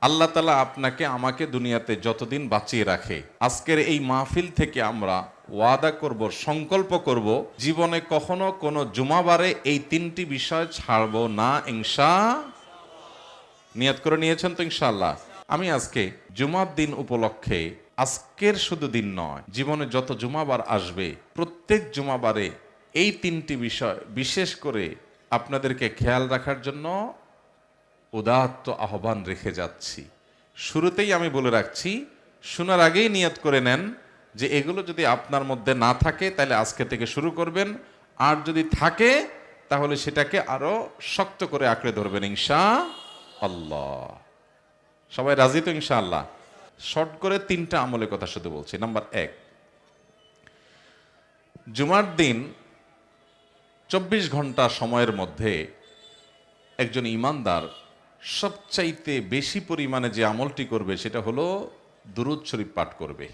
আল্লাহ তাআলা আপনাকে আমাকে দুনিয়াতে যতদিন বাঁচিয়ে রাখে, আজকের এই মাহফিল থেকে আমরা ওয়াদা করব, সংকল্প করব, জীবনে কখনো কোনো জুমাবারে এই তিনটি বিষয় ছাড়বো না, নিয়ত করে নিয়েছেন তো ইনশাআল্লাহ? আমি আজকে জুমার দিন উপলক্ষে, আজকের শুধু দিন নয়, জীবনে যত জুমাবার আসবে প্রত্যেক জুমাবারে এই তিনটি বিষয় বিশেষ করে আপনাদেরকে খেয়াল রাখার জন্য উদাত্ত আহ্বান রেখে যাচ্ছি। শুরুতেই আমি বলে রাখছি, শোনার আগেই নিয়ত করে নেন যে এগুলো যদি আপনার মধ্যে না থাকে তাহলে আজকে থেকে শুরু করবেন, আর যদি থাকে তাহলে সেটাকে আরো শক্ত করে আঁকড়ে ধরবেন ইনশাআল্লাহ। সবাই রাজি তো ইনশাআল্লাহ? শর্ট করে তিনটা আমলের কথা শুধু বলছি। নাম্বার 1, জুমার দিন 24 ঘন্টা সময়ের মধ্যে একজন ঈমানদার সবচাইতে বেশি পরিমাণে যে আমলটি করবে সেটা হলো দুরূদ শরীফ পাঠ করবে।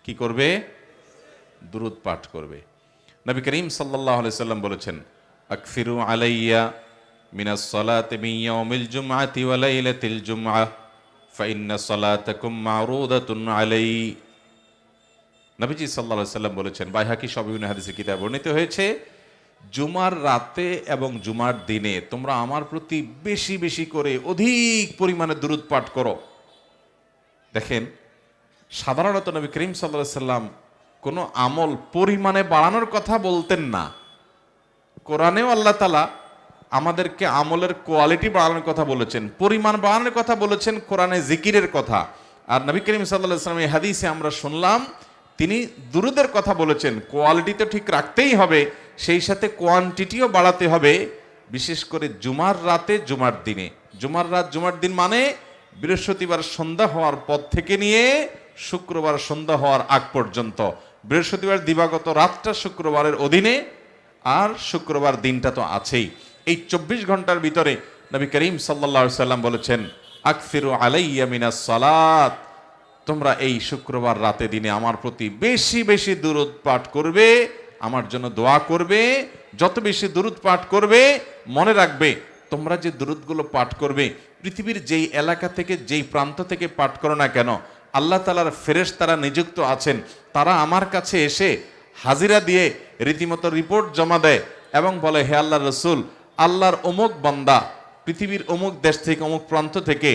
কি করবে? দুরূদ পাঠ করবে। নবী করিম সাল্লাল্লাহু আলাইহি সাল্লাম বলেছেন, আকসিরু আলাইয়া মিনাস সালাতি মিন ইয়াউমিল জুমআতি ওয়া লাইলাতিল জুমআহ ফাইন্না সালাতাকুম মা'রুদাতুন আলাই। নবীজি সাল্লাল্লাহু আলাইহি সাল্লাম বলেছেন, বাইহাকী সহ বিভিন্ন হাদিসের কিতাবে বর্ণিত হয়েছে, জুমার রাতে এবং জুমার দিনে তোমরা আমার প্রতি বেশি বেশি করে অধিক পরিমাণে দুরূদ পাঠ করো। দেখেন, সাধারণত নবী করিম সাল্লাল্লাহু আলাইহি সাল্লাম কোনো আমল পরিমাণে বাড়ানোর কথা বলতেন না। কোরআনেও আল্লাহ তাআলা আমাদেরকে আমলের কোয়ালিটি বাড়ানোর কথা বলেছেন, পরিমাণ বাড়ানোর কথা বলেছেন, কোরআনে জিকিরের কথা। আর নবী করিম সাল্লাল্লাহু আলাইহি সাল্লাম এই হাদিসে আমরা শুনলাম তিনি দুরূদের কথা বলেছেন। কোয়ালিটি তো ঠিক রাখতেই হবে, সেই সাথে কোয়ান্টিটিও বাড়াতে হবে, বিশেষ করে জুমার রাতে জুমার দিনে। জুমার রাত জুমার দিন মানে বৃহস্পতিবার সন্ধ্যা হওয়ার পর থেকে নিয়ে শুক্রবার সন্ধ্যা হওয়ার আগ পর্যন্ত। বৃহস্পতিবার দিবাগত রাতটা শুক্রবারের অধীনে, আর শুক্রবার দিনটা তো আছেই। এই 24 ঘন্টার ভিতরে নবী করিম সাল্লাল্লাহু আলাইহি সাল্লাম বলেছেন, আকসিরু আলাইয়া মিনাস সালাত, তোমরা এই শুক্রবার রাতে দিনে আমার প্রতি বেশি বেশি দুরূদ পাঠ করবে, আমার জন্য দোয়া করবে। যত বেশি দুরূদ পাঠ করবে, মনে রাখবে তোমরা যে দুরূদগুলো পাঠ করবে পৃথিবীর যেই এলাকা থেকে যেই প্রান্ত থেকে পাঠ করো না কেন, আল্লাহ তাআলার ফেরেশতারা নিযুক্ত আছেন, তারা আমার কাছে এসে হাজিরা দিয়ে রীতিমতো রিপোর্ট জমা দেয় এবং বলে, হে আল্লাহর রাসূল, আল্লাহর অমুক বান্দা পৃথিবীর অমুক দেশ থেকে অমুক প্রান্ত থেকে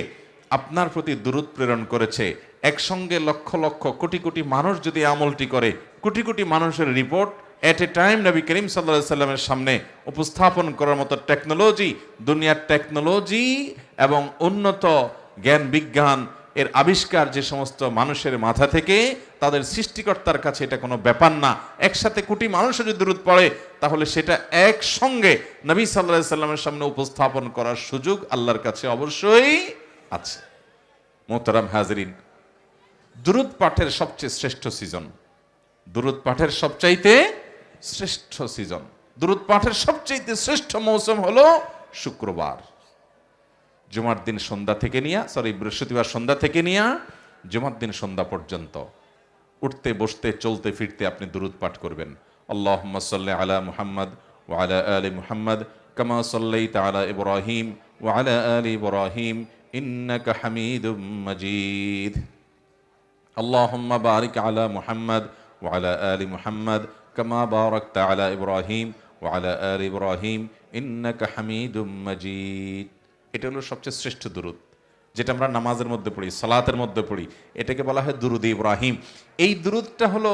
আপনার প্রতি দুরূদ প্রেরণ করেছে। একসঙ্গে লক্ষ লক্ষ কোটি কোটি মানুষ যদি আমলটি করে, কোটি কোটি মানুষের রিপোর্ট এট এ টাইম নবী করিম সাল্লাল্লাহু আলাইহি সাল্লামের সামনে উপস্থাপন করার মতো টেকনোলজি, দুনিয়ার টেকনোলজি এবং উন্নত জ্ঞান বিজ্ঞান এর আবিষ্কার যে সমস্ত মানুষের মাথা থেকে, তাদের সৃষ্টিকর্তার কাছে এটা কোনো ব্যাপার না। একসাথে কোটি মানুষ যদি দুরূদ পড়ে তাহলে সেটা একসঙ্গে নবী সাল্লাল্লাহু আলাইহি সাল্লামের সামনে উপস্থাপন করার সুযোগ আল্লাহর কাছে অবশ্যই আছে। মোহতারাম হাজরিন, দুরূদ পাঠের সবচেয়ে শ্রেষ্ঠ সিজন, দুরূদ পাঠের সবচাইতে শ্রেষ্ঠ সিজন, দুরূদ পাঠের সবচাইতে শ্রেষ্ঠ মৌসুম হলো শুক্রবার। জুমার দিন সন্ধ্যা থেকে নিয়ে বৃহস্পতিবার সন্ধ্যা থেকে নিয়ে জুমার দিন সন্ধ্যা পর্যন্ত উঠতে বসতে চলতে ফিরতে আপনি দুরূদ পাঠ করবেন। আল্লাহুম্মা সাল্লি আলা মুহাম্মদ ওয়া আলা আলি মুহাম্মদ কামা সাল্লাইতা আলা ইব্রাহিম ওয়া আলা আলি ইব্রাহিম ইন্নাকা হামিদুম মাজিদ। আল্লাহুম্মা বারিক আলা মুহাম্মদ ওয়া আলা আলি মুহাম্মদ কামা বারাকতা আলা ইব্রাহিম ওয়া আলা আলি ইব্রাহিম ইন্নাকা হামিদুম মাজিদ। এটা হলো সবচেয়ে শ্রেষ্ঠ দুরূদ, যেটা আমরা নামাজের মধ্যে পড়ি, সালাতের মধ্যে পড়ি। এটাকে বলা হয় দুরূদ ইব্রাহিম। এই দুরূদটা হলো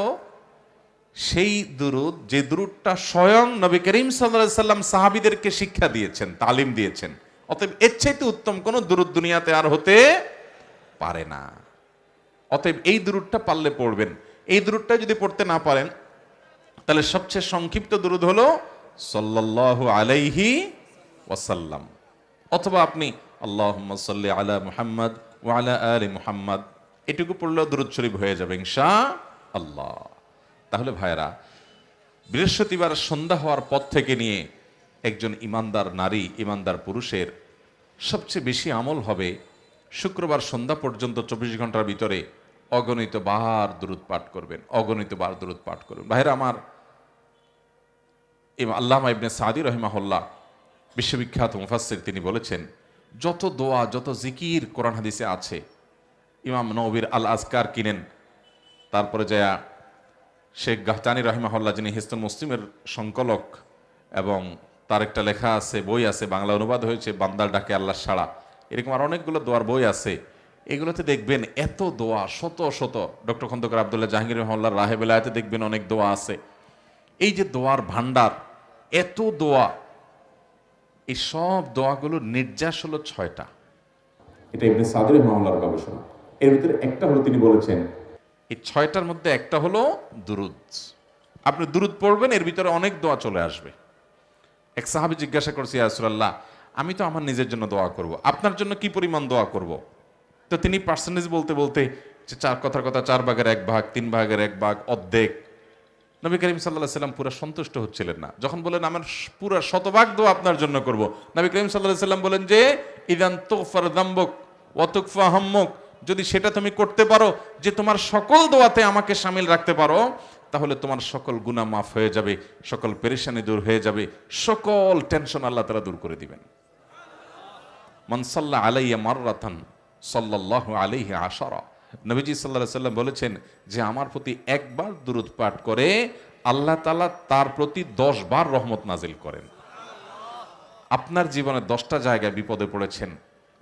সেই দুরূদ যে দুরূদটা স্বয়ং নবী করিম সাল্লাল্লাহু আলাইহি সাল্লাম সাহাবীদেরকে শিক্ষা দিয়েছেন, তালিম দিয়েছেন। অতএব এর চাইতে উত্তম কোন দুরূদ দুনিয়াতে আর হতে পারে না। অতএব এই দুরূদটা পারলে পড়বেন। এই দুরূদটা যদি পড়তে না পারেন তাহলে সবচেয়ে সংক্ষিপ্ত দুরূদ হলো সাল্লাল্লাহু আলাইহি ওয়াসাল্লাম, অথবা আপনি আল্লাহুম্মা সাল্লি আলা মুহাম্মদ ওয়া আলা আলি মুহাম্মদ, এটুকু পড়লেও দুরূদ শরীফ হয়ে যাবে ইনশাআল্লাহ। তাহলে ভাইরা, বৃহস্পতিবার সন্ধ্যা হওয়ার পর থেকে নিয়ে একজন ইমানদার নারী, ইমানদার পুরুষের সবচেয়ে বেশি আমল হবে শুক্রবার সন্ধ্যা পর্যন্ত 24 ঘন্টার ভিতরে অগণিত বার দুরূদ পাঠ করবেন, অগণিত বার দুরূদ পাঠ করবেন। ভাইরা আমার, আল্লামা ইবনে সাদি রাহিমাহুল্লাহ বিশ্ববিখ্যাত মুফাসসির, তিনি বলেছেন, যত দোয়া যত জিকির কোরআন হাদিসে আছে, ইমাম নববীর আল আজকার কিনেন, তারপরে যায় শেখ গাহতানি রাহিমাহুল্লাহ, যিনি হিসনুল মুসলিমের সংকলক, এবং তার একটা লেখা আছে, বই আছে, বাংলা অনুবাদ হয়েছে, বান্দার ডাকে আল্লাহ সাড়া, এরকম আর অনেকগুলো দোয়ার বই আছে। এগুলোতে দেখবেন এত দোয়া, শত শত। ডক্টর খন্দকার আব্দুল্লাহ জাহাঙ্গীর রহমাল্লাহর রাহে বেলায়েতে দেখবেন অনেক দোয়া আছে। এই যে দোয়ার ভান্ডার, এত দোয়া, এই সব দোয়াগুলোর নির্যাস হলো 6টা। এটা ইবনে সাদ রাহিমাহুল্লাহর গবেষণা। এর ভিতরে একটা হলো, তিনি বলেছেন এই 6টার মধ্যে একটা হলো দুরুদ। আপনি দুরুদ পড়বেন, এর ভিতরে অনেক দোয়া চলে আসবে। এক সাহাবী জিজ্ঞাসা করছে, ইয়া রাসূলুল্লাহ, আমি তো আমার নিজের জন্য দোয়া করব, আপনার জন্য কি পরিমাণ দোয়া করব? তো তিনি পার্সেন্টেজ বলতে বলতে যে কথার কথা 4 ভাগের 1 ভাগ, 3 ভাগের 1 ভাগ, অর্ধেক। নবী করিম সাল্লাল্লাহু আলাইহি ওয়াসাল্লাম পুরো সন্তুষ্ট হচ্ছিলেন না। যখন বলেন আমার পুরো শতভাগ দোয়া আপনার জন্য করব, নবী করিম সাল্লাল্লাহু আলাইহি ওয়াসাল্লাম বলেন যে ইদান তুগফার যামবুক ওয়া তুকফা হাম্মুক, যদি সেটা তুমি করতে পারো যে তোমার সকল দোয়াতে আমাকে শামিল রাখতে পারো, তাহলে তোমার সকল গুনাহ মাফ হয়ে যাবে, সকল পেরেশানি দূর হয়ে যাবে, সকল টেনশন আল্লাহ তাআলা দূর করে দিবেন। মান সাল্লা আলাইয়া মাররাতান সাল্লাল্লাহু আলাইহি আশারা, নবীজি সাল্লাল্লাহু আলাইহি ওয়াসাল্লাম বলেছেন যে আমার প্রতি একবার দুরূদ পাঠ করে আল্লাহ তাআলা তার প্রতি 10 বার রহমত নাজিল করেন। আপনার জীবনে 10টা জায়গায় বিপদে পড়েছেন,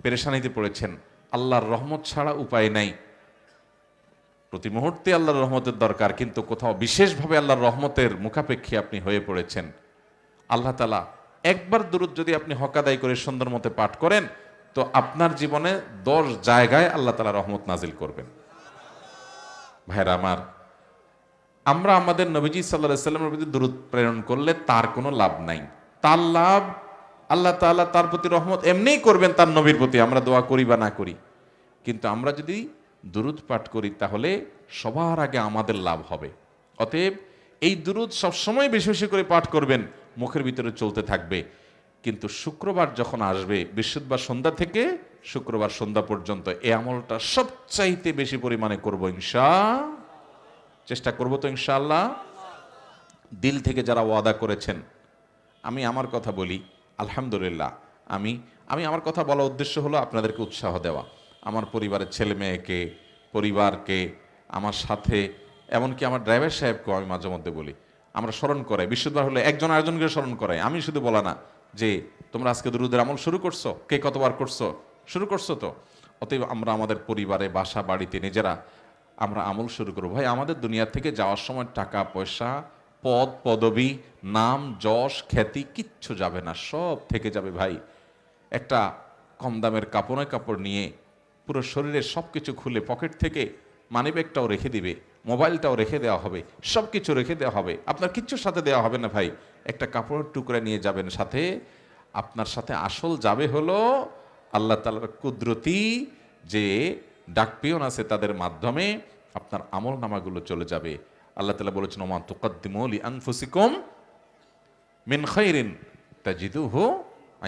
পেরেশানিতে পড়েছেন, আল্লাহর রহমত ছাড়া উপায় নাই। প্রতি মুহূর্তে আল্লাহর রহমতের দরকার, কিন্তু কোথাও বিশেষভাবে আল্লাহর রহমতের মুখাপেক্ষী আপনি হয়ে পড়েছেন। আল্লাহ তাআলা একবার দুরূদ যদি আপনি হক আদায় করে সুন্দর মতে পাঠ করেন, তো আপনার জীবনে 10 জায়গায় আল্লাহ তাআলা রহমত নাজিল করবেন। ভাইরা আমার, আমরা আমাদের নবীজি সাল্লাল্লাহু আলাইহি ওয়াসাল্লামের প্রতি দুরূদ প্রেরণ করলে তার কোনো লাভ নাই। তার লাভ আল্লাহ তাআলা তার প্রতি রহমত এমনিই করবেন তার নবীর প্রতি, আমরা দোয়া করি বা না করি। কিন্তু আমরা যদি দুরূদ পাঠ করি তাহলে সবার আগে আমাদের লাভ হবে। অতএব এই দুরূদ সবসময় বেশি বেশি করে পাঠ করবেন, মুখের ভিতরে চলতে থাকবে। কিন্তু শুক্রবার যখন আসবে, বৃহস্পতিবার সন্ধ্যা থেকে শুক্রবার সন্ধ্যা পর্যন্ত এই আমলটা সবচাইতে বেশি পরিমাণে করব চেষ্টা করব তো ইনশাআল্লাহ। দিল থেকে যারা ওয়াদা করেছেন, আমি আমার কথা বলি, আলহামদুলিল্লাহ, আমি আমার কথা বলার উদ্দেশ্য হলো আপনাদেরকে উৎসাহ দেওয়া। আমার পরিবারের ছেলে মেয়েকে, পরিবারকে, আমার সাথে, এমনকি আমার ড্রাইভার সাহেবকেও আমি মাঝে মধ্যে বলি, আমরা স্মরণ করাই। বৃহস্পতিবার হলে একজন আরেকজনকে স্মরণ করাই। আমি শুধু বলা না যে তোমরা আজকে দুরূদের আমল শুরু করছো, কে কতবার করছো, শুরু করছো তো। অতএব আমরা আমাদের পরিবারে, বাসা বাড়িতে নিজেরা আমরা আমল শুরু করবো। ভাই, আমাদের দুনিয়া থেকে যাওয়ার সময় টাকা পয়সা, পদ পদবি, নাম যশ খ্যাতি কিচ্ছু যাবে না, সব থেকে যাবে ভাই। একটা কম দামের কাপড় নিয়ে পুরো শরীরের সব কিছু খুলে পকেট থেকে মানিব্যাগটাও রেখে দিবে, মোবাইলটাও রেখে দেওয়া হবে, সব কিছু রেখে দেওয়া হবে, আপনার কিচ্ছুর সাথে দেওয়া হবে না ভাই। একটা কাপড়ের টুকরা নিয়ে যাবেন সাথে, আপনার সাথে আসল যাবে হলো আল্লাহ তাআলার কুদরতি যে ডাকপিয়ন আছে, তাদের মাধ্যমে আপনার আমল নামাগুলো চলে যাবে। আল্লাহ তাআলা বলেছেন, ওমা তুকদ্দিমু লিআনফুসিকুম মিন খাইরিন তাজিদুহু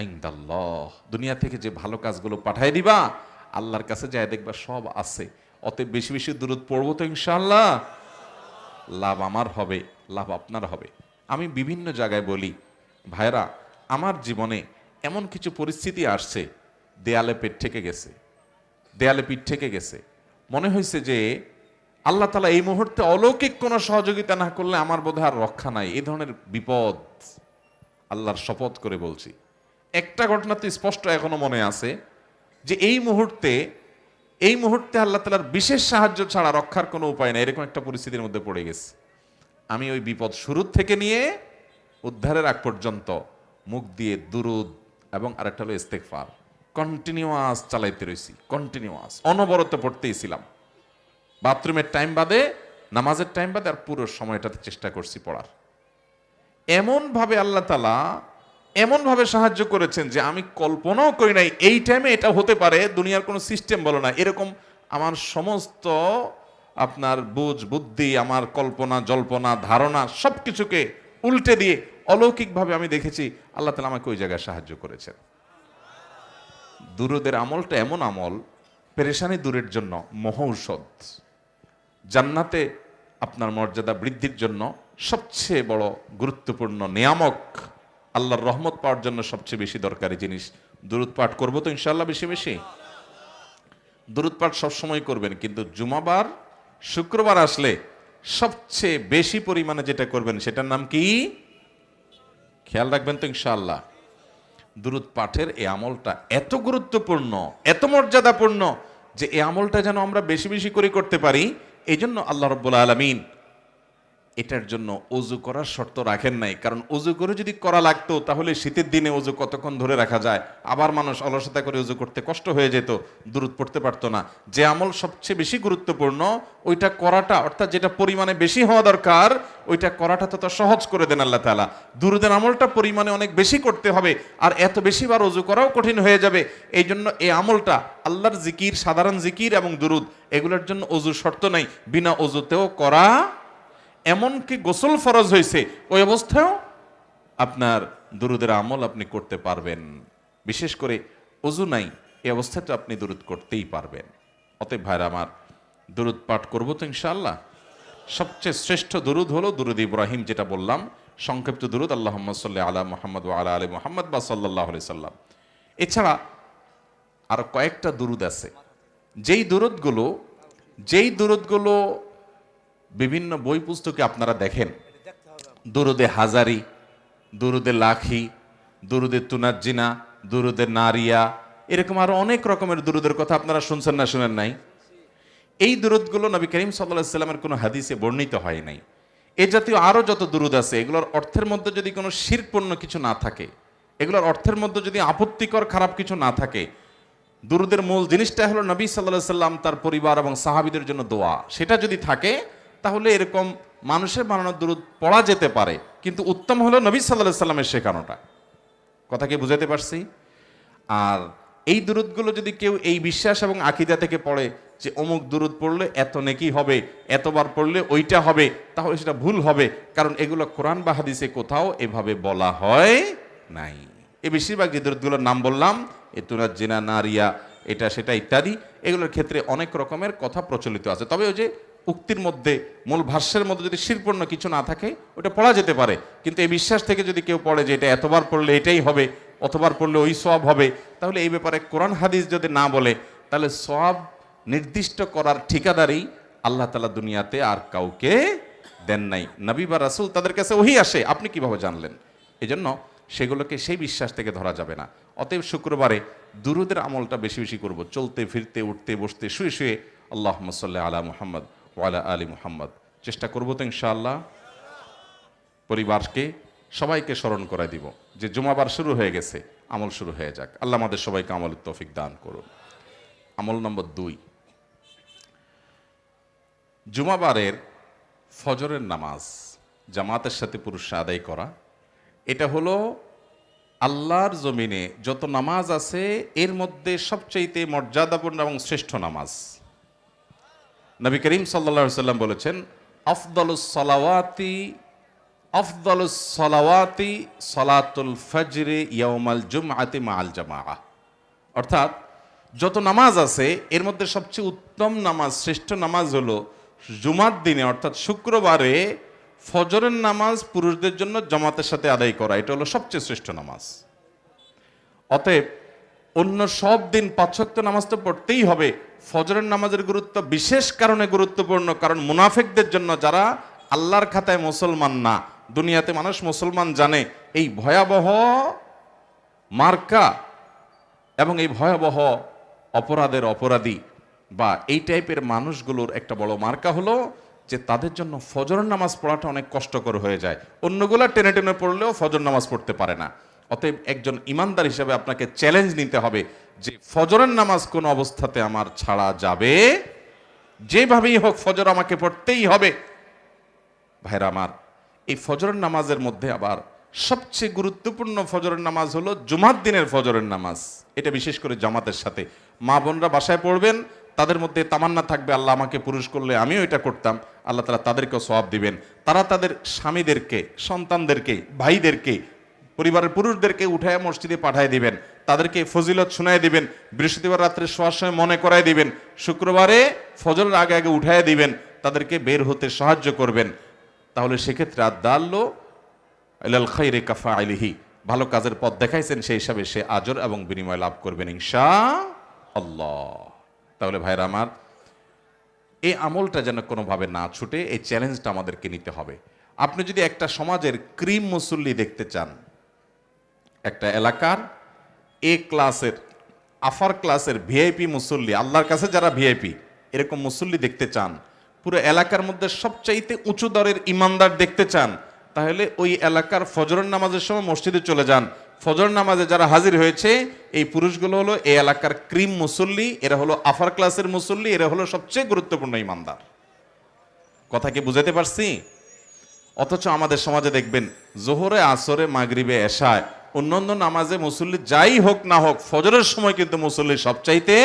ইনদাল্লাহ, দুনিয়া থেকে যে ভালো কাজগুলো পাঠায় দিবা, আল্লাহর কাছে যায় দেখবা সব আছে। অতএব বেশি বেশি দুরূদ পড়বো তো ইনশাআল্লাহ, লাভ আমার হবে, লাভ আপনার হবে। আমি বিভিন্ন জায়গায় বলি, ভাইরা, আমার জীবনে এমন কিছু পরিস্থিতি আসছে, দেয়ালে পিঠ থেকে গেছে, মনে হয়েছে যে আল্লাহ তাআলা এই মুহূর্তে অলৌকিক কোনো সহযোগিতা না করলে আমার বোধহয় আর রক্ষা নাই। এই ধরনের বিপদ, আল্লাহর শপথ করে বলছি। একটা ঘটনা তো স্পষ্ট এখনো মনে আছে যে এই মুহূর্তে আল্লাহ তাআলার বিশেষ সাহায্য ছাড়া রক্ষার কোনো উপায় নাই, এরকম একটা পরিস্থিতির মধ্যে পড়ে গেছে। আমি ওই বিপদ শুরুর থেকে নিয়ে উদ্ধারের আগ পর্যন্ত মুখ দিয়ে দুরূদ এবং আরেকটা হলো ইস্তেগফার কন্টিনিউয়াস চালাইতে রয়েছি, কন্টিনিউয়াস অনবরত পড়তেই ছিলাম। বাথরুমের টাইম বাদে, নামাজের টাইম বাদে, আর পুরো সময়টাতে চেষ্টা করছি পড়ার। এমনভাবে আল্লাহ তাআলা এমনভাবে সাহায্য করেছেন যে আমি কল্পনাও করি নাই এই টাইমে এটা হতে পারে। দুনিয়ার কোনো সিস্টেম বলো না, এরকম আমার সমস্ত আপনার বুদ্ধি, আমার কল্পনা জল্পনা ধারণা সব কিছুকে উল্টে দিয়ে অলৌকিকভাবে আমি দেখেছি আল্লাহ তাআলা আমাকে ওই জায়গায় সাহায্য করেছেন। দুরূদের আমলটা এমন আমল, পেরেশানি দূরের জন্য মহৌষধ। জান্নাতে আপনার মর্যাদা বৃদ্ধির জন্য সবচেয়ে বড় গুরুত্বপূর্ণ নিয়ামক, আল্লাহর রহমত পাওয়ার জন্য সবচেয়ে বেশি দরকারি জিনিস দুরূদ পাঠ করবো তো ইনশাআল্লাহ বেশি বেশি। দুরূদ পাঠ সবসময় করবেন, কিন্তু জুমাবার শুক্রবার আসলে সবচেয়ে বেশি পরিমাণে যেটা করবেন সেটার নাম কি খেয়াল রাখবেন তো ইনশাআল্লাহ। দুরূদ পাঠের এই আমলটা এত গুরুত্বপূর্ণ, এত মর্যাদাপূর্ণ যে এই আমলটা যেন আমরা বেশি বেশি করে করতে পারি। এই জন্য আল্লাহ রাব্বুল আলামিন এটার জন্য অজু করার শর্ত রাখেন নাই। কারণ অজু করে যদি করা লাগতো তাহলে শীতের দিনে অজু কতক্ষণ ধরে রাখা যায়, আবার মানুষ অলসতা করে অজু করতে কষ্ট হয়ে যেত, দুরূদ পড়তে পারতো না। যে আমল সবচেয়ে বেশি গুরুত্বপূর্ণ ওইটা করাটা, অর্থাৎ যেটা পরিমাণে বেশি হওয়া দরকার ওইটা করাটা তো সহজ করে দেন আল্লাহ তাআলা। দুরূদের আমলটা পরিমাণে অনেক বেশি করতে হবে, আর এত বেশিবার অজু করাও কঠিন হয়ে যাবে। এই জন্য এই আমলটা আল্লাহর জিকির, সাধারণ জিকির এবং দুরূদ, এগুলোর জন্য অজুর শর্ত নাই, বিনা অজুতেও করা। এমনকি গোসল ফরজ হয়েছে ওই অবস্থায়ও আপনার দুরূদের আমল আপনি করতে পারবেন। বিশেষ করে অজু নাই এই অবস্থায় তো আপনি দুরূদ করতেই পারবেন। অতএব ভাইরা আমার, দুরূদ পাঠ করবো তো ইনশাআল্লাহ। সবচেয়ে শ্রেষ্ঠ দুরূদ হলো দুরূদ ইব্রাহিম, যেটা বললাম সংক্ষিপ্ত দুরূদ, আল্লাহুম্মা সাল্লি আলা মুহাম্মদ ওয়া আলা আলি মুহাম্মদ বা সাল্লাল্লাহু আলাইহি সাল্লাম। এছাড়া আর কয়েকটা দুরূদ আছে, যেই দুরূদগুলো বিভিন্ন বই পুস্তকে আপনারা দেখেন। দুরুদে হাজারি, দুরুদে লাখি, দুরুদে তুনাজ্জিনা, দুরুদে নারিয়া, এরকম আরো অনেক রকমের দুরুদের কথা আপনারা শুনছেন না শুনেন নাই? এই দুরুদগুলো নবী করিম সাল্লাল্লাহু আলাইহি সাল্লামের কোনো হাদিসে বর্ণিত হয় নাই। এ জাতীয় আরো যত দুরুদ আছে, এগুলোর অর্থের মধ্যে যদি কোনো শিরকপূর্ণ কিছু না থাকে, এগুলোর অর্থের মধ্যে যদি আপত্তিকর খারাপ কিছু না থাকে, দুরুদের মূল জিনিসটা হলো নবী সাল্লাল্লাহু আলাইহি সাল্লাম তার পরিবার এবং সাহাবীদের জন্য দোয়া, সেটা যদি থাকে তাহলে এরকম মানুষের বানানো দুরূদ পড়া যেতে পারে। কিন্তু উত্তম হলো নবী সাল্লাল্লাহু আলাইহি সাল্লামের শেখানোটা। কথা কি বুঝাতে পারছি? আর এই দুরূদগুলো যদি কেউ এই বিশ্বাস এবং আকীদা থেকে পড়ে যে অমুক দুরূদ পড়লে এত নেকি হবে, এতবার পড়লে ওইটা হবে, তাহলে সেটা ভুল হবে। কারণ এগুলো কোরআন বা হাদিসে কোথাও এভাবে বলা হয় নাই। এই বেশিরভাগ যে দুরূদগুলোর নাম বললাম, এ তুনাজ্জিনা, নারিয়া, এটা সেটা ইত্যাদি, এগুলোর ক্ষেত্রে অনেক রকমের কথা প্রচলিত আছে। তবে ওই যে উক্তির মধ্যে, মূল ভাষ্যের মধ্যে যদি শিরকপূর্ণ কিছু না থাকে ওটা পড়া যেতে পারে। কিন্তু এই বিশ্বাস থেকে যদি কেউ পড়ে যে এটা এতবার পড়লে এটাই হবে, অতবার পড়লে ওই সওয়াব হবে, তাহলে এই ব্যাপারে কোরআন হাদিস যদি না বলে, তাহলে সওয়াব নির্দিষ্ট করার ঠিকাদারি আল্লাহ তাআলা দুনিয়াতে আর কাউকে দেন নাই। নবী বা রাসূল, তাদের কাছে ওহী আসে, আপনি কিভাবে জানলেন? এজন্য সেগুলোকে সেই বিশ্বাস থেকে ধরা যাবে না। অতএব শুক্রবারে দুরূদের আমলটা বেশি বেশি করব, চলতে ফিরতে, উঠতে বসতে, শুয়ে শুয়ে আল্লাহুম্মা সাল্লি আলা মুহাম্মদ ওয়া আলা আলি মুহাম্মদ চেষ্টা করবো তো ইনশাআল্লাহ। পরিবারকে সবাইকে স্মরণ করে দিব যে জুমাবার শুরু হয়ে গেছে, আমল শুরু হয়ে যাক। আল্লাহ আমাদের সবাইকে আমলের তৌফিক দান করুন। আমল নম্বর 2, জুমাবারের ফজরের নামাজ জামাতের সাথে পুরুষরা আদায় করা। এটা হলো আল্লাহর জমিনে যত নামাজ আছে এর মধ্যে সবচাইতে মর্যাদাপূর্ণ এবং শ্রেষ্ঠ নামাজ। নবী করিম সাল্লাল্লাহু আলাইহি সাল্লাম বলেছেন, আফদালুস সালাওয়াতি সালাতুল ফজরে ইয়াউমাল জুমআতি মাআল জামাআহ। অর্থাৎ যত নামাজ আছে এর মধ্যে সবচেয়ে উত্তম নামাজ, শ্রেষ্ঠ নামাজ হলো জুমার দিনে অর্থাৎ শুক্রবারে ফজরের নামাজ পুরুষদের জন্য জামাতের সাথে আদায় করা। এটা হলো সবচেয়ে শ্রেষ্ঠ নামাজ। অতএব অন্য সব দিন 5 ওয়াক্ত নামাজ তো পড়তেই হবে, ফজরের নামাজের গুরুত্ব বিশেষ কারণে গুরুত্বপূর্ণ। কারণ মুনাফিকদের জন্য, যারা আল্লাহর খাতায় মুসলমান না, দুনিয়াতে মানুষ মুসলমান জানে, এই ভয়াবহ মার্কা এবং এই ভয়াবহ অপরাধের অপরাধী বা এই টাইপের মানুষগুলোর একটা বড় মার্কা হলো যে তাদের জন্য ফজরের নামাজ পড়াটা অনেক কষ্টকর হয়ে যায়। অন্যগুলা টেনে টেনে পড়লেও ফজর নামাজ পড়তে পারে না। অতএব একজন ইমানদার হিসেবে আপনাকে চ্যালেঞ্জ নিতে হবে যে ফজরের নামাজ কোন অবস্থাতে আমার ছাড়া যাবে, যেভাবেই হোক ফজর আমাকে পড়তেই হবে। ভাইরা আমার, এই ফজরের নামাজের মধ্যে আবার সবচেয়ে গুরুত্বপূর্ণ ফজরের নামাজ হলো জুমার দিনের ফজরের নামাজ। এটা বিশেষ করে জামাতের সাথে। মা বোনরা বাসায় পড়বেন, তাদের মধ্যে তামান্না থাকবে আল্লাহ আমাকে পুরুষ করলে আমিও এটা করতাম, আল্লাহ তাআলা তাদেরকেও সওয়াব দিবেন। তারা তাদের স্বামীদেরকে, সন্তানদেরকে, ভাইদেরকে, পরিবারের পুরুষদেরকে উঠায় মসজিদে পাঠায় দিবেন, তাদেরকে ফজিলত শোনায় দিবেন। বৃহস্পতিবার রাত্রে শোয়ার সময় মনে করায় দিবেন, শুক্রবারে ফজরের আগে আগে উঠায় দিবেন, তাদেরকে বের হতে সাহায্য করবেন। তাহলে সেক্ষেত্রে আদাল্লু ইলাল খাইরি কাফাইলিহি, ভালো কাজের পথ দেখাইছেন, সেই হিসাবে সে আজর এবং বিনিময় লাভ করবেন ইনশাআল্লাহ। তাহলে ভাইরা আমার, এই আমলটা যেন কোনোভাবে না ছুটে, এই চ্যালেঞ্জটা আমাদেরকে নিতে হবে। আপনি যদি একটা সমাজের ক্রিম মুসল্লি দেখতে চান, একটা এলাকার এ ক্লাসের, আফার ক্লাসের ভিআইপি মুসল্লি, আল্লাহর কাছে যারা ভিআইপি, এরকম মুসল্লি দেখতে চান, পুরো এলাকার মধ্যে সবচাইতে উঁচু দরের ইমানদার দেখতে চান, তাহলে ওই এলাকার ফজরের নামাজের সময় মসজিদে চলে যান। ফজর নামাজে যারা হাজির হয়েছে এই পুরুষগুলো হলো এই এলাকার ক্রিম মুসল্লি, এরা হলো আফার ক্লাসের মুসল্লি, এরা হলো সবচেয়ে গুরুত্বপূর্ণ ইমানদার। কথা কি বুঝাতে পারছি? অথচ আমাদের সমাজে দেখবেন জোহরে, আসরে, মাগরিবে, এশায়, অন্যান্য নামাজে মুসল্লি যাই হোক না হোক, ফজরের সময় কিন্তু মুসল্লি সবচাইতে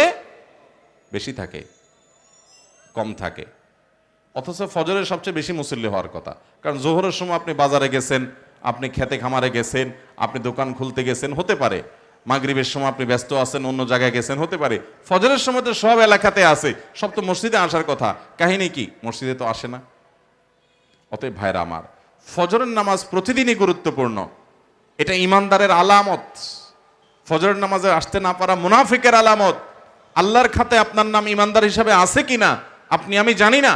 বেশি থাকে, কম থাকে। অথচ ফজরের সবচেয়ে বেশি মুসল্লি হওয়ার কথা, কারণ জোহরের সময় আপনি বাজারে গেছেন, আপনি খেতে খামারে গেছেন, আপনি দোকান খুলতে গেছেন, হতে পারে মাগরিবের সময় আপনি ব্যস্ত আছেন, অন্য জায়গায় গেছেন, হতে পারে ফজরের সময় তো সব এলাকাতে আছে, সব তো মসজিদে আসার কথা, কাহিনী কি মসজিদে তো আসে না। অতএব ভাইরা আমার, ফজরের নামাজ প্রতিদিনই গুরুত্বপূর্ণ, এটা ইমানদারের আলামত। ফজরের নামাজে আসতে না পারা মুনাফিকের আলামত। আল্লাহর খাতে আপনার নাম ইমানদার হিসাবে আছে কিনা আপনি আমি জানি না,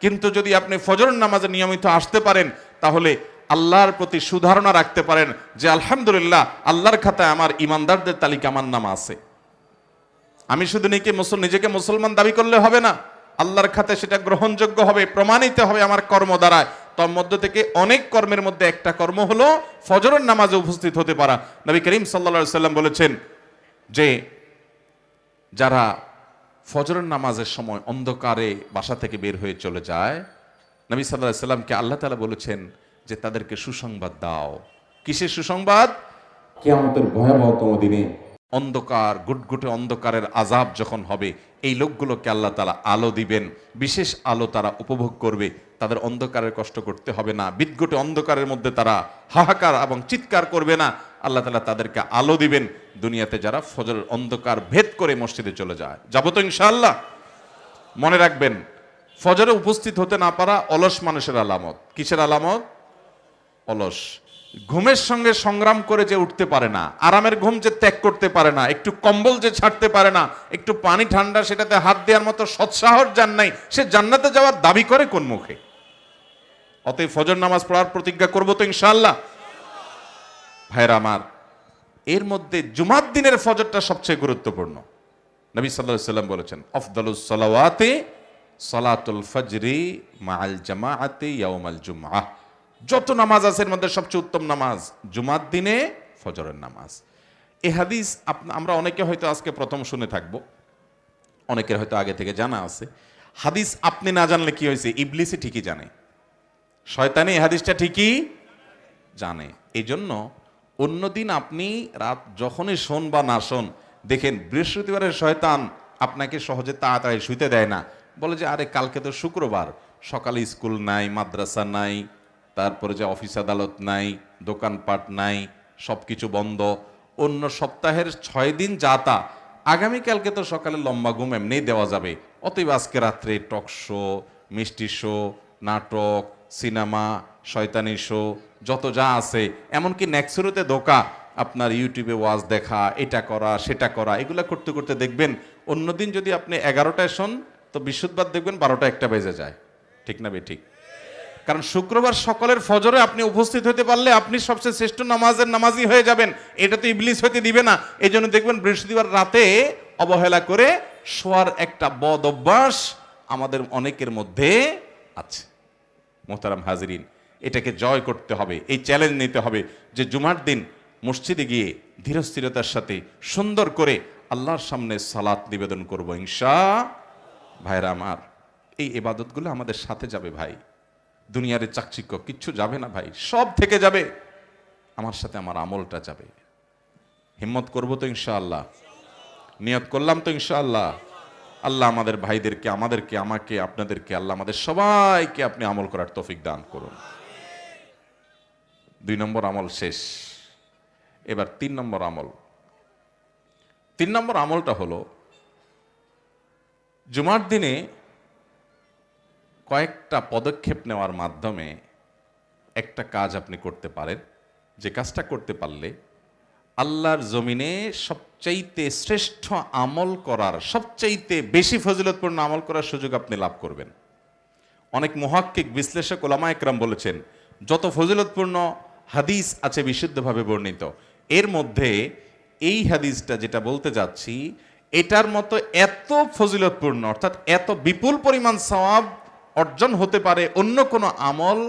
কিন্তু যদি আপনি ফজরের নামাজে নিয়মিত আসতে পারেন, তাহলে আল্লাহর প্রতি সুধারণা রাখতে পারেন যে আলহামদুলিল্লাহ, আল্লাহর খাতায় আমার ইমানদারদের তালিকা আমার নাম আছে। আমি শুধু নিজেকে মুসলমান দাবি করলে হবে না, আল্লাহর খাতে সেটা গ্রহণযোগ্য হবে, প্রমাণিত হবে আমার কর্ম দ্বারা। তার মধ্য থেকে অনেক কর্মের মধ্যে একটা কর্ম হলো ফজরের নামাজে উপস্থিত হতে পারা। নবী করিম সাল্লাল্লাহু আলাইহি সাল্লাম বলেছেন যে যারা ফজরের নামাজের সময় অন্ধকারে বাসা থেকে বের হয়ে চলে যায়, নবী সাল্লাল্লাহু আলাইহি সাল্লামকে আল্লাহ তাআলা বলেছেন যে তাদেরকে সুসংবাদ দাও। কিসের সুসংবাদ? কিয়ামতের ভয়াবহতম দিনে অন্ধকার, গুটগুটে অন্ধকারের আযাব যখন হবে, এই লোকগুলোকে আল্লাহ তাআলা আলো দিবেন, বিশেষ আলো তারা উপভোগ করবে, তাদের অন্ধকারের কষ্ট করতে হবে না, বিদঘুটে অন্ধকারের মধ্যে তারা হাহাকার এবং চিৎকার করবে না। আল্লাহ তাআলা তাদেরকে আলো দিবেন। দুনিয়াতে যারা ফজরের অন্ধকার ভেদ করে মসজিদে চলে যায়, যাবো তো ইনশাআল্লাহ। মনে রাখবেন, ফজরে উপস্থিত হতে না পারা অলস মানুষের আলামত। কিসের আলামত? অলস। ঘুমের সঙ্গে সংগ্রাম করে যে উঠতে পারে না, আরামের ঘুম যে ত্যাগ করতে পারে না, একটু কম্বল যে ছাড়তে পারে না, একটু পানি ঠান্ডা সেটাতে হাত দেওয়ার মতো সৎসাহস যার নাই, সে জান্নাতে যাওয়ার দাবি করে কোন মুখে? অতএব ফজর নামাজ পড়ার প্রতিজ্ঞা করবো তো ইনশাআল্লাহ। ভাইরা আমার, এর মধ্যে জুমার দিনের ফজরটা সবচেয়ে গুরুত্বপূর্ণ। নবী সাল্লাল্লাহু আলাইহি সাল্লাম বলেছেন, আফদালুস সালাওয়াতি সালাতুল ফজরি মাআল জামাআতি ইয়াউমাল জুমআহ। যত নামাজ আছে এর মধ্যে সবচেয়ে উত্তম নামাজ জুমার দিনে ফজরের নামাজ। এই হাদিস আমরা অনেকে হয়তো আজকে প্রথম শুনে থাকবো, অনেকের হয়তো আগে থেকে জানা আছে। হাদিস আপনি না জানলে কি হয়েছে, ইবলিসই ঠিকই জানে, শয়তানি এই হাদিসটা ঠিকই জানে। এই জন্য অন্যদিন আপনি রাত যখনই শোন বা না শোন, দেখেন বৃহস্পতিবারের শয়তান আপনাকে সহজে তাড়াতাড়ি শুইতে দেয় না, বলে যে আরে কালকে তো শুক্রবার, সকালে স্কুল নাই, মাদ্রাসা নাই, তারপরে যে অফিস আদালত নাই, দোকানপাট নাই, সব কিছু বন্ধ, অন্য সপ্তাহের 6 দিন যাতা, আগামীকালকে তো সকালে লম্বা ঘুম এমনি দেওয়া যাবে, অতএব আজকে রাত্রে টক শো, মিষ্টি শো, নাটক, সিনেমা, শয়তানি শো, যত যা আছে, এমনকি নেক্সুরুতে ধোকা, আপনার ইউটিউবে ওয়াজ দেখা, এটা করা সেটা করা, এগুলো করতে করতে দেখবেন অন্যদিন যদি আপনি 11টায় শোন, তো বৃহস্পতিবার দেখবেন 12টা 1টা বেজে যায়। ঠিক না বে ঠিক? কারণ শুক্রবার সকালের ফজরে আপনি উপস্থিত হতে পারলে আপনি সবচেয়ে শ্রেষ্ঠ নামাজি হয়ে যাবেন, এটা তো ইবলিস হতে দিবে না। এই জন্য দেখবেন বৃহস্পতিবার রাতে অবহেলা করে শোয়ার একটা বদ অভ্যাস আমাদের অনেকের মধ্যে আছে। মোহতারাম হাজিরিন, এটাকে জয় করতে হবে, এই চ্যালেঞ্জ নিতে হবে যে জুমার দিন মসজিদে গিয়ে ধীরস্থিরতার সাথে সুন্দর করে আল্লাহর সামনে সালাত নিবেদন করব ভাইরা আমার, এই ইবাদতগুলো আমাদের সাথে যাবে ভাই। দুনিয়ার চাকচিক্য কিচ্ছু যাবে না ভাই, সব থেকে যাবে, আমার সাথে আমার আমলটা যাবে। হিম্মত করবো তো ইনশাআল্লাহ, নিয়ত করলাম তো ইনশাআল্লাহ। আল্লাহ আমাদের ভাইদেরকে, আমাদেরকে, আমাকে, আপনাদেরকে, আল্লাহ আমাদের সবাইকে আপনি আমল করার তৌফিক দান করুন। 2 নম্বর আমল শেষ, এবার 3 নম্বর আমল। 3 নম্বর আমলটা হলো জুমার দিনে কয়েকটা পদক্ষেপ নেওয়ার মাধ্যমে একটা কাজ আপনি করতে পারেন, যে কাজটা করতে পারলে আল্লাহর জমিনে সবচাইতে শ্রেষ্ঠ আমল করার, সবচাইতে বেশি ফজিলতপূর্ণ আমল করার সুযোগ আপনি লাভ করবেন। অনেক মুহাক্কিক বিশ্লেষক ওলামা একরাম বলেছেন, যত ফজিলতপূর্ণ হাদিস আছে বিশুদ্ধভাবে বর্ণিত, এর মধ্যে এই হাদিসটা যেটা বলতে যাচ্ছি, এটার মতো এত ফজিলতপূর্ণ, অর্থাৎ এত বিপুল পরিমাণ সওয়াব অর্জন হতে পারে অন্য কোনো আমল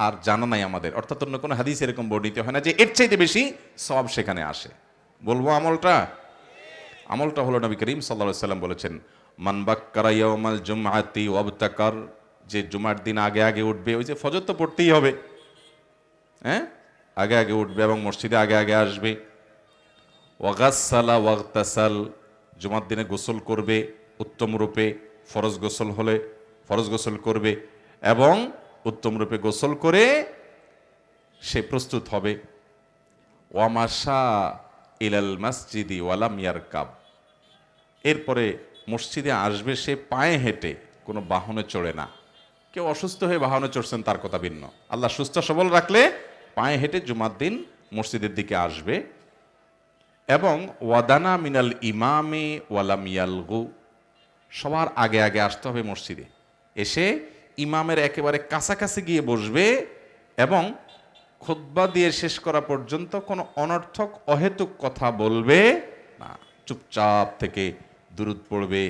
আর জানা নাই আমাদের। অর্থাৎ অন্য কোনো হাদিস এরকম বর্ণিত হয় না যে এর চাইতে বেশি সওয়াব সেখানে আসে। বলবো আমলটা হলো নবী করিম সাল্লাল্লাহু আলাইহি ওয়াসাল্লাম বলেছেন, মান বাক্কারা ইয়াউমাল জুমআতি ওয়াবতাকার, যে জুমার দিন আগে আগে উঠবে, ওই যে ফজর তো পড়তেই হবে, হ্যাঁ, আগে আগে উঠবে এবং মসজিদে আগে আগে আসবে। ওয়াগাসসালা ওয়াগতাসাল, জুমার দিনে গোসল করবে উত্তম রূপে, ফরজ গোসল হলে ফরজ গোসল করবে এবং উত্তম রূপে গোসল করে সে প্রস্তুত হবে। ওয়ামাশা ইলাল মসজিদি ওয়ালাম ইয়ারকাব, এরপরে মসজিদে আসবে সে পায়ে হেঁটে, কোনো বাহনে চড়ে না। কেউ অসুস্থ হয়ে বাহনে চড়ছেন তার কথা ভিন্ন, আল্লাহ সুস্থ সবল রাখলে পায়ে হেঁটে জুমার দিন মসজিদের দিকে আসবে। এবং ওয়াদানা মিনাল ইমামে ওয়ালাম ইয়ালগু, সবার আগে আগে আসতে হবে মসজিদে, এসে ইমামের একেবারে কাছাকাছি গিয়ে বসবে এবং খুতবা দিয়ে শেষ করা পর্যন্ত কোনো অনর্থক অহেতুক কথা বলবে না। চুপচাপ থেকে দুরুদ পড়বে,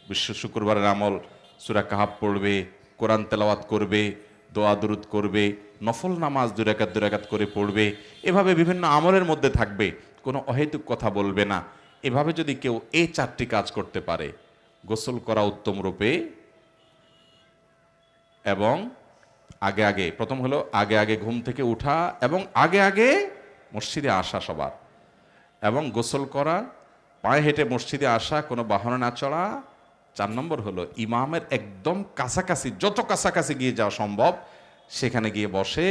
বিশ্ব শুক্রবারের আমল সূরা কাহাফ পড়বে, কোরআন তেলাওয়াত করবে, দোয়া দুরুদ করবে, নফল নামাজ দুই রাকাত করে পড়বে, এভাবে বিভিন্ন আমলের মধ্যে থাকবে, কোনো অহেতুক কথা বলবে না। এভাবে যদি কেউ এই 4টি কাজ করতে পারে, গোসল করা উত্তম রূপে এবং আগে আগে, প্রথম হলো আগে আগে ঘুম থেকে উঠা এবং আগে আগে মসজিদে আসা সবার, এবং গোসল করা, পায়ে হেঁটে মসজিদে আসা, কোনো বাহনে না চড়া। 4 নম্বর হলো ইমামের একদম কাছাকাছি, যত কাছাকাছি গিয়ে যাওয়া সম্ভব সেখানে গিয়ে বসে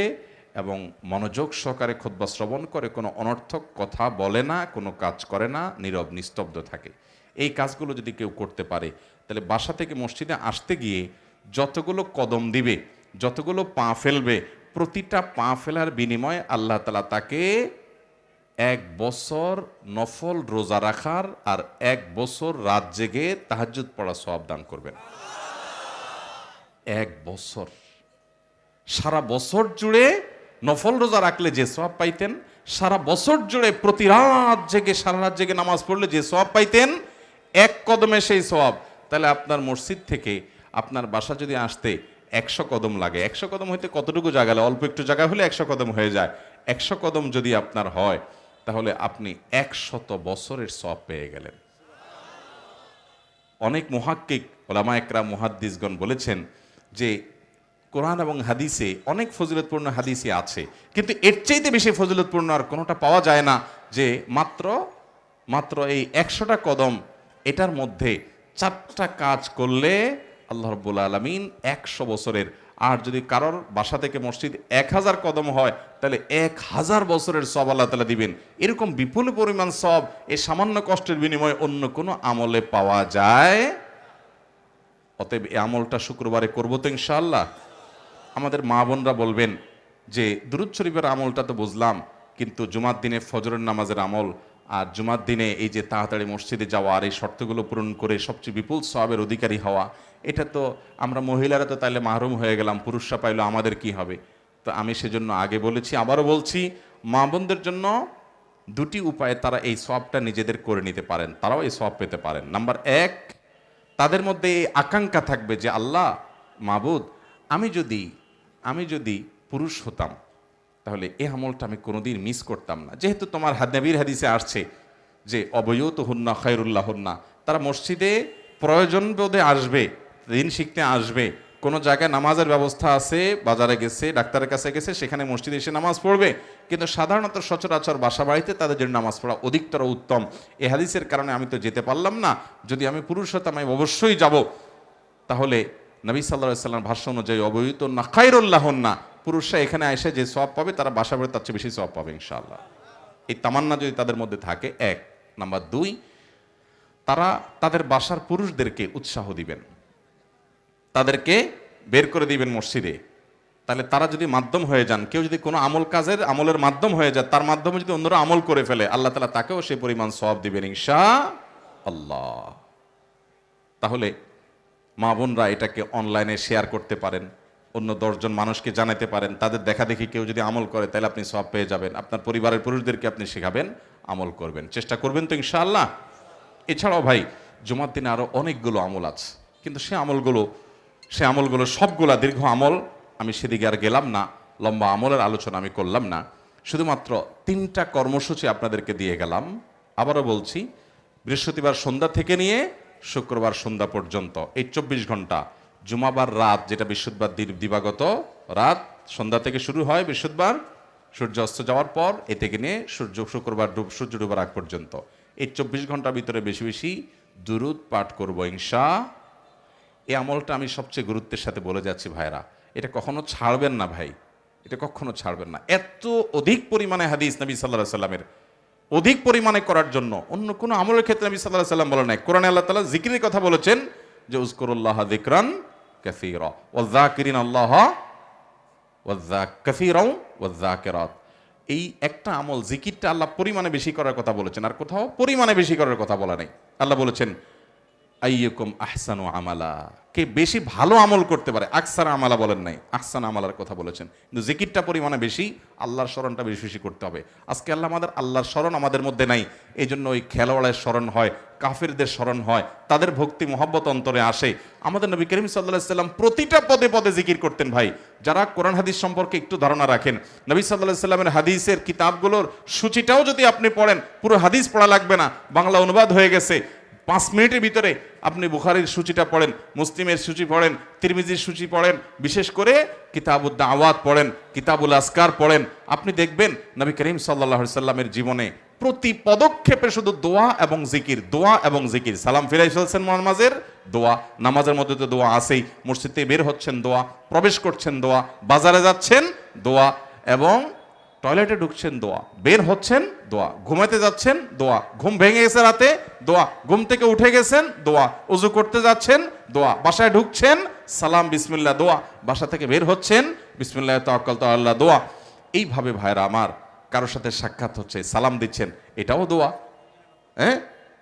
এবং মনোযোগ সহকারে খুতবা শ্রবণ করে, কোনো অনর্থক কথা বলে না, কোনো কাজ করে না, নীরব নিস্তব্ধ থাকে। এই কাজগুলো যদি কেউ করতে পারে, তাহলে বাসা থেকে মসজিদে আসতে গিয়ে যতগুলো কদম দিবে, যতগুলো পা ফেলবে, প্রতিটা পা ফেলার বিনিময়ে আল্লাহ তাআলা তাকে 1 বছর নফল রোজা রাখার আর 1 বছর রাত জেগে তাহাজ্জুদ পড়া সওয়াব দান করবেন। 1 বছর, সারা বছর জুড়ে নফল রোজা রাখলে যে সওয়াব পাইতেন, সারা বছর জুড়ে প্রতি রাত জেগে, সারা রাত জেগে নামাজ পড়লে যে সওয়াব পাইতেন, 1 কদমে সেই সওয়াব। তাহলে আপনার মসজিদ থেকে আপনার বাসা যদি আসতে 100 কদম লাগে, 100 কদম হইতে কতটুকু জায়গা, অল্প একটু জায়গা হলে 100 কদম হয়ে যায়। 100 কদম যদি আপনার হয়, তাহলে আপনি 100 বছরের সওয়াব পেয়ে গেলেন। অনেক মুহাক্কিক ওলামা একরাম মুহাদ্দিসগণ বলেছেন যে কোরআন এবং হাদিসে অনেক ফজিলতপূর্ণ হাদিসই আছে, কিন্তু এর চাইতে বেশি ফজিলতপূর্ণ আর কোনোটা পাওয়া যায় না, যে মাত্র এই 100টা কদম, এটার মধ্যে 4টা কাজ করলে আল্লাহ রাব্বুল আলামিন 100 বছরের, আর যদি কারোর বাসা থেকে মসজিদ 1000 কদম হয়, তাহলে 1000 বছরের সওয়াব আল্লাহ তাআলা দিবেন। এরকম বিপুল পরিমাণ সওয়াব এই সামান্য কষ্টের বিনিময়ে অন্য কোনো আমলে পাওয়া যায়। অতএব এই আমলটা শুক্রবারে করবো তো ইনশাআল্লাহ। আমাদের মা বোনরা বলবেন যে দুরূদ শরীফের আমলটা তো বুঝলাম, কিন্তু জুমার দিনে ফজরের নামাজের আমল আর জুমার দিনে এই যে তাড়াতাড়ি মসজিদে যাওয়া আর এই শর্তগুলো পূরণ করে সবচেয়ে বিপুল সওয়াবের অধিকারী হওয়া, এটা তো আমরা মহিলারা তো তাইলে মাহরুম হয়ে গেলাম, পুরুষরা পাইলো আমাদের কি হবে? তো আমি সেজন্য আগে বলেছি, আবারও বলছি, মা বোনদের জন্য 2টি উপায়ে তারা এই সওয়াবটা নিজেদের করে নিতে পারেন, তারাও এই সওয়াব পেতে পারেন। নাম্বার 1, তাদের মধ্যে এই আকাঙ্ক্ষা থাকবে যে আল্লাহ মাবুদ, আমি যদি পুরুষ হতাম তাহলে এই আমলটা আমি কোনোদিন মিস করতাম না। যেহেতু তোমার নবীর হাদিসে আসছে যে অবয়ুতুহুন্না খায়রুল্লাহুন্না, তারা মসজিদে প্রয়োজন বোধে আসবে, দিন শিখতে আসবে, কোনো জায়গায় নামাজের ব্যবস্থা আছে, বাজারে গেছে, ডাক্তারের কাছে গেছে, সেখানে মসজিদে এসে নামাজ পড়বে, কিন্তু সাধারণত সচরাচর বাসা বাড়িতে তাদের জন্য নামাজ পড়া অধিকতর উত্তম। এই হাদিসের কারণে আমি তো যেতে পারলাম না, যদি আমি পুরুষ হতাম আমি অবশ্যই যাব। তাহলে নবী সাল্লাল্লাহু আলাইহি ওয়াসাল্লাম ভাষ্য অনুযায়ী অবয়ুতুন্না খায়রুল্লাহুন্না, পুরুষরা এখানে এসে যে সওয়াব পাবে তারা বাসা বাড়িতে তার চেয়ে বেশি সওয়াব পাবে ইনশাআল্লাহ। এই তামান্না যদি তাদের মধ্যে থাকে 1। নাম্বার 2, তারা তাদের বাসার পুরুষদেরকে উৎসাহ দিবেন, তাদেরকে বের করে দিবেন মসজিদে, তাহলে তারা যদি মাধ্যম হয়ে যান, কেউ যদি কোনো আমলের মাধ্যম হয়ে যায়, তার মাধ্যমে যদি অন্যরা আমল করে ফেলে, আল্লাহ তাআলা তাকেও সেই পরিমাণ সওয়াব দিবেন ইনশাআল্লাহ। তাহলে মা বোনরা এটাকে অনলাইনে শেয়ার করতে পারেন, অন্য 10 জন মানুষকে জানাতে পারেন, তাদের দেখা দেখি কেউ যদি আমল করে তাহলে আপনি সওয়াব পেয়ে যাবেন। আপনার পরিবারের পুরুষদেরকে আপনি শেখাবেন, আমল করবেন, চেষ্টা করবেন তো ইনশাআল্লাহ। এছাড়াও ভাই জুমার দিনে আরো অনেকগুলো আমল আছে, কিন্তু সে আমলগুলো সবগুলা দীর্ঘ আমল, আমি সেদিকে আর গেলাম না, লম্বা আমলের আলোচনা আমি করলাম না। শুধুমাত্র 3টা কর্মসূচি আপনাদেরকে দিয়ে গেলাম। আবারও বলছি, বৃহস্পতিবার সন্ধ্যা থেকে নিয়ে শুক্রবার সন্ধ্যা পর্যন্ত এই 24 ঘন্টা, জুমাবার রাত যেটা বৃহস্পতিবার দিবাগত রাত সন্ধ্যা থেকে শুরু হয়, বৃহস্পতিবার সূর্য অস্ত যাওয়ার পর এ থেকে নিয়ে শুক্রবার সূর্য ডুবার আগ পর্যন্ত এই 24 ঘন্টার ভিতরে বেশি বেশি দুরূদ পাঠ করব এই আমলটা আমি সবচেয়ে গুরুত্বের সাথে বলে যাচ্ছি ভাইরা, এটা কখনো ছাড়বেন না ভাই, এটা কখনো ছাড়বেন না। এত অধিক পরিমাণে হাদিস নবী সাল্লাল্লাহু আলাইহি সাল্লামের, অধিক পরিমাণে করার জন্য অন্য কোনো আমলের ক্ষেত্রে নবী সাল্লাল্লাহু আলাইহি সাল্লাম বলেন নাই। কোরআনে আল্লাহ তাআলা জিকিরের কথা বলেছেন যে উযকুরুল্লাহ যিকরান কাসীরা ওয়াযাকিরিনাল্লাহ কাসীরাও ওয়াযাকিরাত। এই একটা আমল জিকিরটা আল্লাহ পরিমাণে বেশি করার কথা বলেছেন, আর কোথাও পরিমাণে বেশি করার কথা বলা নাই। আল্লাহ বলেছেন আইয়ুকুম আহসানু আমালা, কে বেশি ভালো আমল করতে পারে, আকসার আমালা বলেন নাই, আহসান আমালার কথা বলেছেন। কিন্তু জিকিরটা পরিমাণে বেশি, আল্লাহর স্মরণটা বেশি বেশি করতে হবে। আজকে আল্লাহর স্মরণ আমাদের মধ্যে নাই, এই জন্য ওই খেলোয়াড়ের স্মরণ হয়, কাফিরদের স্মরণ হয়, তাদের ভক্তি মহব্বত অন্তরে আসে। আমাদের নবী করিম সাল্লাল্লাহু আলাইহি সাল্লাম প্রতিটা পদে পদে জিকির করতেন ভাই। যারা কোরআন হাদিস সম্পর্কে একটু ধারণা রাখেন, নবী সাল্লাল্লাহু আলাইহি সাল্লামের হাদিসের কিতাবগুলোর সূচিটাও যদি আপনি পড়েন, পুরো হাদিস পড়া লাগবে না, বাংলা অনুবাদ হয়ে গেছে। 5 মিনিটের ভিতরে আপনি বুখারীর সূচিটা পড়েন, মুসলিমের সূচি পড়েন, তিরমিজির সূচি পড়েন, বিশেষ করে কিতাবুদ দাওয়াত পড়েন, কিতাবুল আসকার পড়েন, আপনি দেখবেন নবী করিম সাল্লাল্লাহু আলাইহি সাল্লামের জীবনে প্রতি পদক্ষেপে শুধু দোয়া এবং জিকির, দোয়া এবং জিকির। সালাম ফিরাই ফেলছেন নামাজের, দোয়া, নামাজের মধ্যে তো দোয়া আছেই, মসজিদ থেকে বের হচ্ছেন দোয়া, প্রবেশ করছেন দোয়া, বাজারে যাচ্ছেন দোয়া, এবং টয়লেটে ঢুকছেন দোয়া, বের হচ্ছেন দোয়া, ঘুমাতে যাচ্ছেন দোয়া, ঘুম ভেঙে গেছে রাতে দোয়া, ঘুম থেকে উঠে গেছেন দোয়া, ওযু করতে যাচ্ছেন দোয়া, বাসায় ঢুকছেন সালাম বিসমিল্লাহ দোয়া, বাসা থেকে বের হচ্ছেন বিসমিল্লাহ তাওয়াক্কালতু আলাল্লাহ দোয়া। এইভাবে ভাইরা আমার, কারোর সাথে সাক্ষাৎ হচ্ছে সালাম দিচ্ছেন, এটাও দোয়া।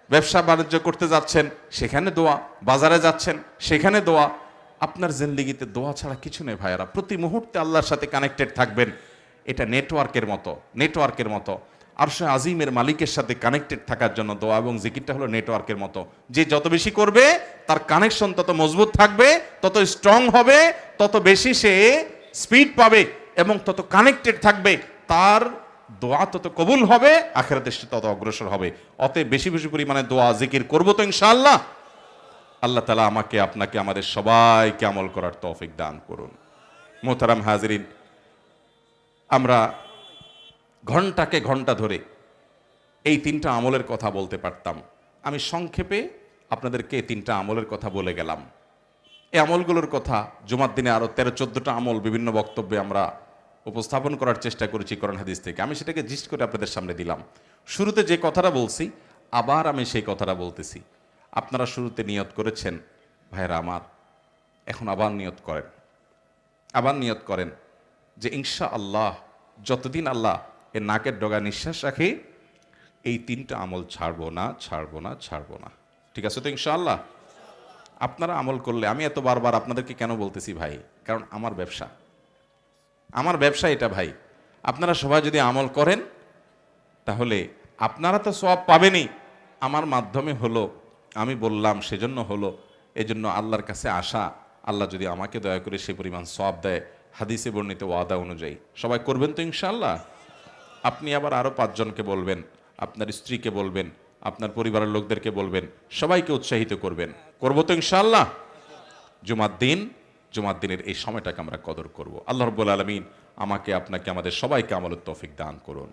ব্যবসা বাণিজ্য করতে যাচ্ছেন সেখানে দোয়া, বাজারে যাচ্ছেন সেখানে দোয়া। আপনার জিন্দেগিতে দোয়া ছাড়া কিছু নেই ভাইরা। প্রতি মুহূর্তে আল্লাহর সাথে কানেক্টেড থাকবেন। এটা নেটওয়ার্কের মতো আরশে আজিমের মালিকের সাথে কানেক্টেড থাকার জন্য দোয়া এবং জিকিরটা হলো নেটওয়ার্কের মতো। যে যত বেশি করবে তার কানেকশন তত মজবুত থাকবে, তত স্ট্রং হবে, তত বেশি সে স্পিড পাবে এবং তত কানেক্টেড থাকবে, তার দোয়া তত কবুল হবে, আখিরাতে সে তত অগ্রসর হবে। অতএব বেশি বেশি পরিমাণে দোয়া জিকির করবো তো ইনশাআল্লাহ। আল্লাহ তাআলা আমাকে, আপনাকে, আমাদের সবাইকে আমল করার তৌফিক দান করুন। মোহতারাম হাজিরিন, আমরা ঘন্টাকে ঘন্টা ধরে এই 3টা আমলের কথা বলতে পারতাম। আমি সংক্ষেপে আপনাদেরকে 3টা আমলের কথা বলে গেলাম। এই আমলগুলোর কথা জুমার দিনে আরও 13-14টা আমল বিভিন্ন বক্তব্যে আমরা উপস্থাপন করার চেষ্টা করেছি কোরআন হাদিস থেকে। আমি সেটাকে জিস্ট করে আপনাদের সামনে দিলাম। শুরুতে যে কথাটা বলছি আবার আমি সেই কথাটা বলতেছি। আপনারা শুরুতে নিয়ত করেছেন ভাইরা আমার, এখন আবার নিয়ত করেন যে ইনশাআল্লাহ যতদিন আল্লাহ এর নাকের ডগা নিঃশ্বাস রাখে এই 3টা আমল ছাড়বো না। ঠিক আছে তো ইনশাআল্লাহ? আপনারা আমল করলে, আমি এত বারবার আপনাদেরকে কেন বলতেছি ভাই, কারণ আমার ব্যবসা এটা ভাই। আপনারা সবাই যদি আমল করেন তাহলে আপনারা তো সওয়াব পাবেনই, আমার মাধ্যমে হলো, আমি বললাম সেজন্য হলো, এজন্য আল্লাহর কাছে আশা, আল্লাহ যদি আমাকে দয়া করে সেই পরিমাণ সওয়াব দেয় হাদিসে বর্ণিত ওয়াদা অনুযায়ী। সবাই করবেন তো ইনশাআল্লাহ? আপনি আবার আরও 5 জনকে বলবেন, আপনার স্ত্রীকে বলবেন, আপনার পরিবারের লোকদেরকে বলবেন, সবাইকে উৎসাহিত করবেন। করবো তো ইনশাআল্লাহ? জুমার দিনের এই সময়টাকে আমরা কদর করব। আল্লাহ রাব্বুল আলামিন আমাকে, আপনাকে, আমাদের সবাইকে আমলের তৌফিক দান করুন।